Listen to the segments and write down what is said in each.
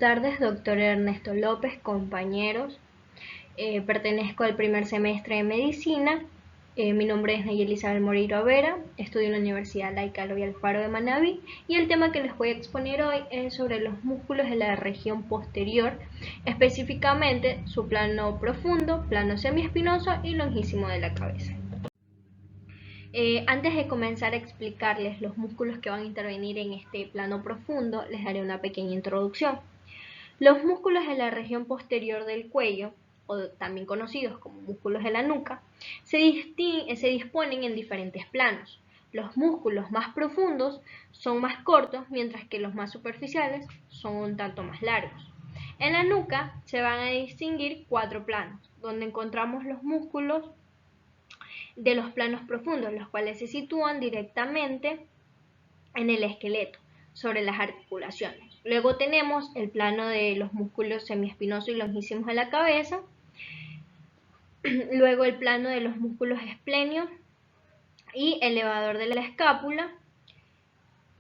tardes, doctor Ernesto López, compañeros. Pertenezco al primer semestre de medicina. Mi nombre es Nayeli Isabel Moreira Vera, estudio en la Universidad Laica Eloy Alfaro de Manabí y el tema que les voy a exponer hoy es sobre los músculos de la región posterior, específicamente su plano profundo, plano semiespinoso y longísimo de la cabeza. Antes de comenzar a explicarles los músculos que van a intervenir en este plano profundo, les daré una pequeña introducción. Los músculos de la región posterior del cuello, o también conocidos como músculos de la nuca, se disponen en diferentes planos. Los músculos más profundos son más cortos, mientras que los más superficiales son un tanto más largos. En la nuca se van a distinguir 4 planos, donde encontramos los músculos de los planos profundos, los cuales se sitúan directamente en el esqueleto, sobre las articulaciones. Luego tenemos el plano de los músculos semiespinosos y longísimos de la cabeza, luego el plano de los músculos esplenios y elevador de la escápula,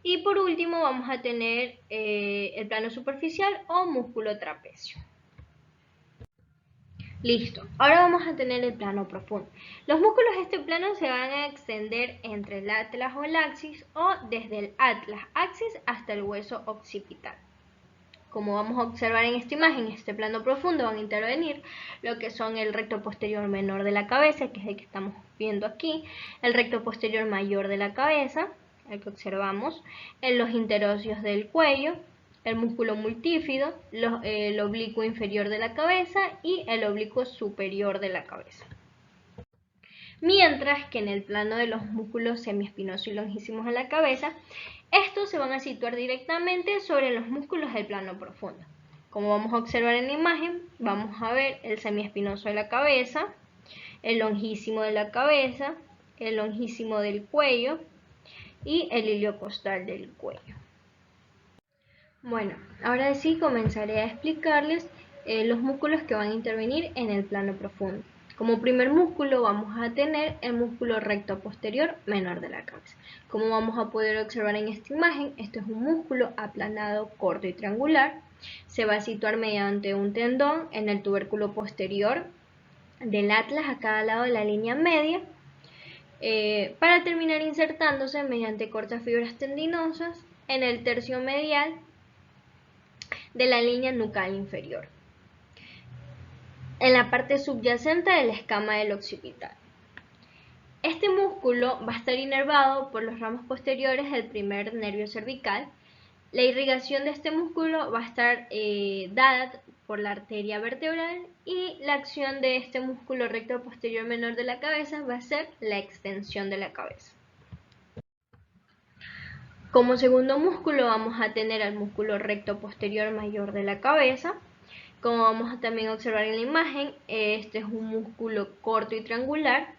y por último vamos a tener el plano superficial o músculo trapecio. Listo, ahora vamos a tener el plano profundo. Los músculos de este plano se van a extender entre el atlas o el axis o desde el atlas axis hasta el hueso occipital. Como vamos a observar en esta imagen, en este plano profundo van a intervenir lo que son el recto posterior menor de la cabeza, que es el que estamos viendo aquí, el recto posterior mayor de la cabeza, el que observamos, en los interóseos del cuello, el músculo multífido, el oblicuo inferior de la cabeza y el oblicuo superior de la cabeza. Mientras que en el plano de los músculos semiespinosos y longísimos de la cabeza, estos se van a situar directamente sobre los músculos del plano profundo. Como vamos a observar en la imagen, vamos a ver el semiespinoso de la cabeza, el longísimo de la cabeza, el longísimo del cuello y el iliocostal del cuello. Bueno, ahora sí comenzaré a explicarles los músculos que van a intervenir en el plano profundo. Como primer músculo vamos a tener el músculo recto posterior menor de la cabeza. Como vamos a poder observar en esta imagen, este es un músculo aplanado, corto y triangular. Se va a situar mediante un tendón en el tubérculo posterior del atlas a cada lado de la línea media, para terminar insertándose mediante cortas fibras tendinosas en el tercio medial de la línea nucal inferior, en la parte subyacente de la escama del occipital. Este músculo va a estar inervado por los ramos posteriores del primer nervio cervical. La irrigación de este músculo va a estar dada por la arteria vertebral y la acción de este músculo recto posterior menor de la cabeza va a ser la extensión de la cabeza. Como segundo músculo vamos a tener al músculo recto posterior mayor de la cabeza. Como vamos a también observar en la imagen, este es un músculo corto y triangular.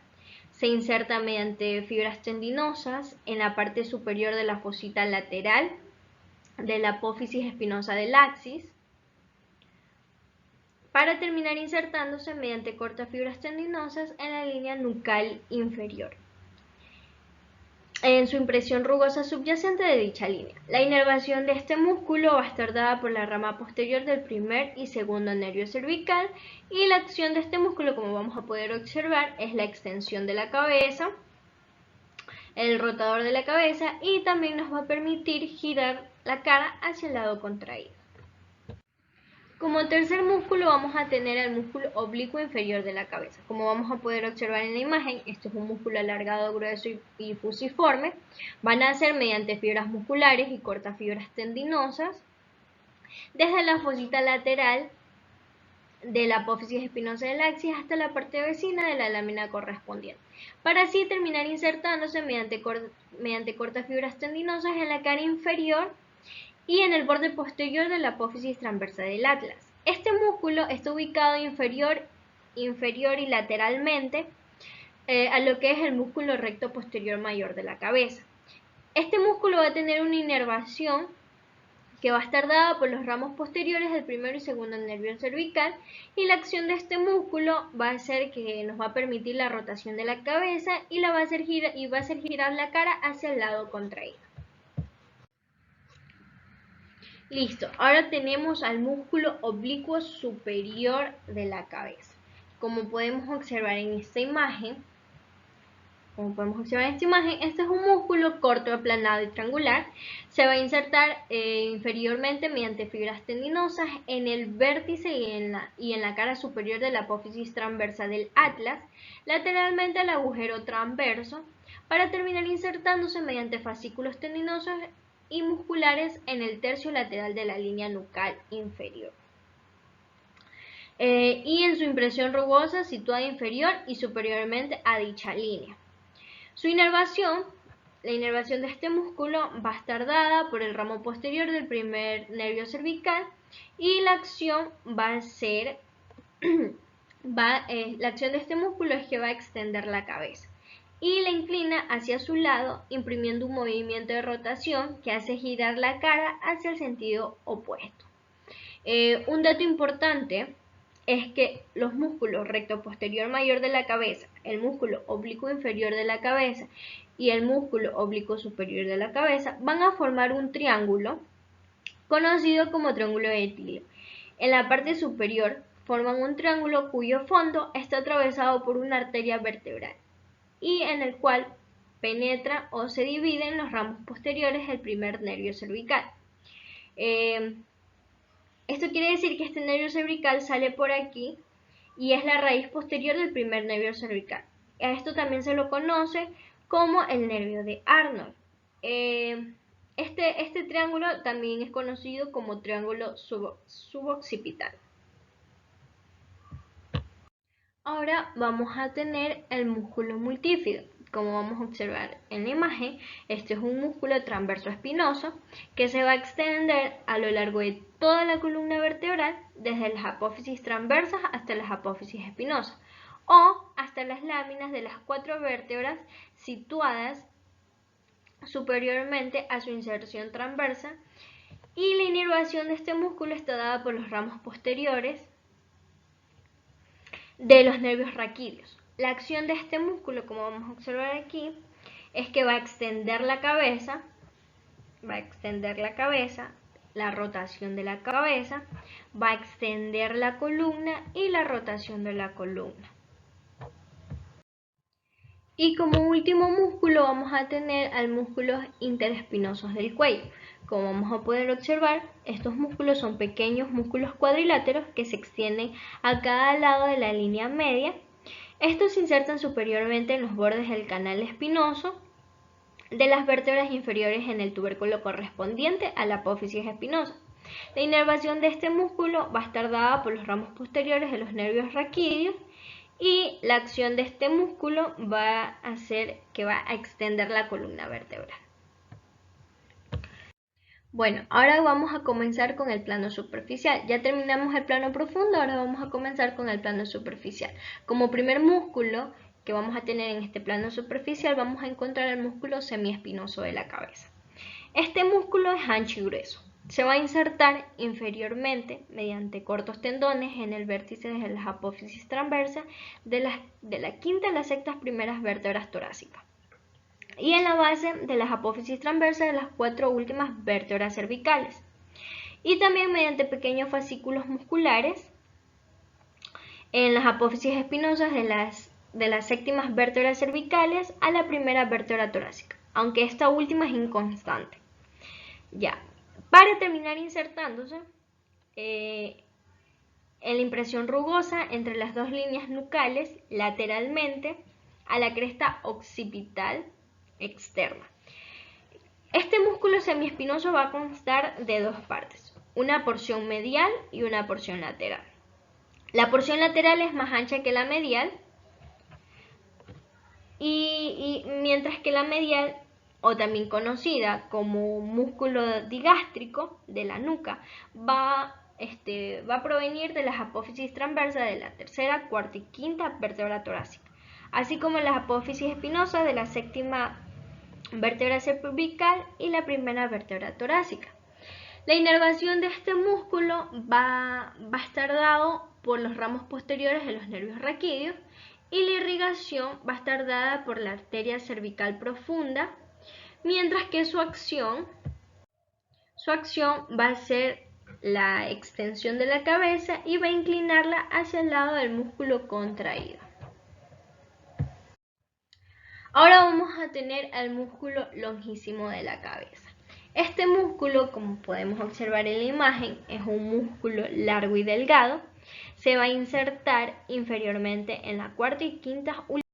Se inserta mediante fibras tendinosas en la parte superior de la fosita lateral de la apófisis espinosa del axis, para terminar insertándose mediante cortas fibras tendinosas en la línea nucal inferior, en su impresión rugosa subyacente de dicha línea. La inervación de este músculo va a estar dada por la rama posterior del primer y segundo nervio cervical, y la acción de este músculo, como vamos a poder observar, es la extensión de la cabeza, el rotador de la cabeza, y también nos va a permitir girar la cara hacia el lado contraído. Como tercer músculo vamos a tener el músculo oblicuo inferior de la cabeza. Como vamos a poder observar en la imagen, este es un músculo alargado, grueso y fusiforme. Van a ser mediante fibras musculares y cortas fibras tendinosas desde la fosita lateral de la apófisis espinosa del axis hasta la parte vecina de la lámina correspondiente, para así terminar insertándose mediante cortas fibras tendinosas en la cara inferior y en el borde posterior de la apófisis transversa del atlas. Este músculo está ubicado inferior y lateralmente a lo que es el músculo recto posterior mayor de la cabeza. Este músculo va a tener una inervación que va a estar dada por los ramos posteriores del primero y segundo nervio cervical, y la acción de este músculo va a ser que nos va a permitir la rotación de la cabeza y va a hacer girar la cara hacia el lado contraído. Listo, ahora tenemos al músculo oblicuo superior de la cabeza. Como podemos observar en esta imagen, este es un músculo corto, aplanado y triangular. Se va a insertar inferiormente mediante fibras tendinosas en el vértice y en la cara superior de la apófisis transversa del atlas, lateralmente al agujero transverso, para terminar insertándose mediante fascículos tendinosos y musculares en el tercio lateral de la línea nucal inferior. Y en su impresión rugosa situada inferior y superiormente a dicha línea. Su inervación, la inervación de este músculo va a estar dada por el ramo posterior del primer nervio cervical y la acción va a ser, la acción de este músculo es que va a extender la cabeza y la inclina hacia su lado, imprimiendo un movimiento de rotación que hace girar la cara hacia el sentido opuesto. Un dato importante es que los músculos recto posterior mayor de la cabeza, el músculo oblicuo inferior de la cabeza y el músculo oblicuo superior de la cabeza van a formar un triángulo conocido como triángulo de Etilio. En la parte superior forman un triángulo cuyo fondo está atravesado por una arteria vertebral y en el cual penetra o se divide en los ramos posteriores del primer nervio cervical. Esto quiere decir que este nervio cervical sale por aquí y es la raíz posterior del primer nervio cervical. A esto también se lo conoce como el nervio de Arnold. Este triángulo también es conocido como triángulo suboccipital. Ahora vamos a tener el músculo multífido. Como vamos a observar en la imagen, este es un músculo transverso espinoso que se va a extender a lo largo de toda la columna vertebral, desde las apófisis transversas hasta las apófisis espinosas, o hasta las láminas de las 4 vértebras situadas superiormente a su inserción transversa, y la inervación de este músculo está dada por los ramos posteriores de los nervios raquídeos. La acción de este músculo, como vamos a observar aquí, es que va a extender la cabeza, la rotación de la cabeza, va a extender la columna y la rotación de la columna. Y como último músculo vamos a tener al músculos interespinosos del cuello. Como vamos a poder observar, estos músculos son pequeños músculos cuadriláteros que se extienden a cada lado de la línea media. Estos se insertan superiormente en los bordes del canal espinoso de las vértebras inferiores en el tubérculo correspondiente a la apófisis espinosa. La inervación de este músculo va a estar dada por los ramos posteriores de los nervios raquídeos y la acción de este músculo va a hacer que va a extender la columna vertebral. Bueno, ahora vamos a comenzar con el plano superficial. Ya terminamos el plano profundo, ahora vamos a comenzar con el plano superficial. Como primer músculo que vamos a tener en este plano superficial, vamos a encontrar el músculo semiespinoso de la cabeza. Este músculo es ancho y grueso. Se va a insertar inferiormente mediante cortos tendones en el vértice de las apófisis transversas de la quinta a las sextas primeras vértebras torácicas y en la base de las apófisis transversas de las 4 últimas vértebras cervicales, y también mediante pequeños fascículos musculares en las apófisis espinosas de las séptimas vértebras cervicales a la primera vértebra torácica, aunque esta última es inconstante. Ya, para terminar insertándose en la impresión rugosa entre las dos líneas nucales lateralmente a la cresta occipital externa. Este músculo semiespinoso va a constar de dos partes, una porción medial y una porción lateral. La porción lateral es más ancha que la medial y mientras que la medial, o también conocida como músculo digástrico de la nuca, va a provenir de las apófisis transversas de la tercera, cuarta y quinta vértebra torácica, así como las apófisis espinosas de la séptima vértebra cervical y la primera vértebra torácica. La inervación de este músculo va a estar dado por los ramos posteriores de los nervios raquídeos y la irrigación va a estar dada por la arteria cervical profunda, mientras que su acción su acción va a ser la extensión de la cabeza y va a inclinarla hacia el lado del músculo contraído. Ahora vamos a tener al músculo longísimo de la cabeza. Este músculo, como podemos observar en la imagen, es un músculo largo y delgado. Se va a insertar inferiormente en la cuarta y quinta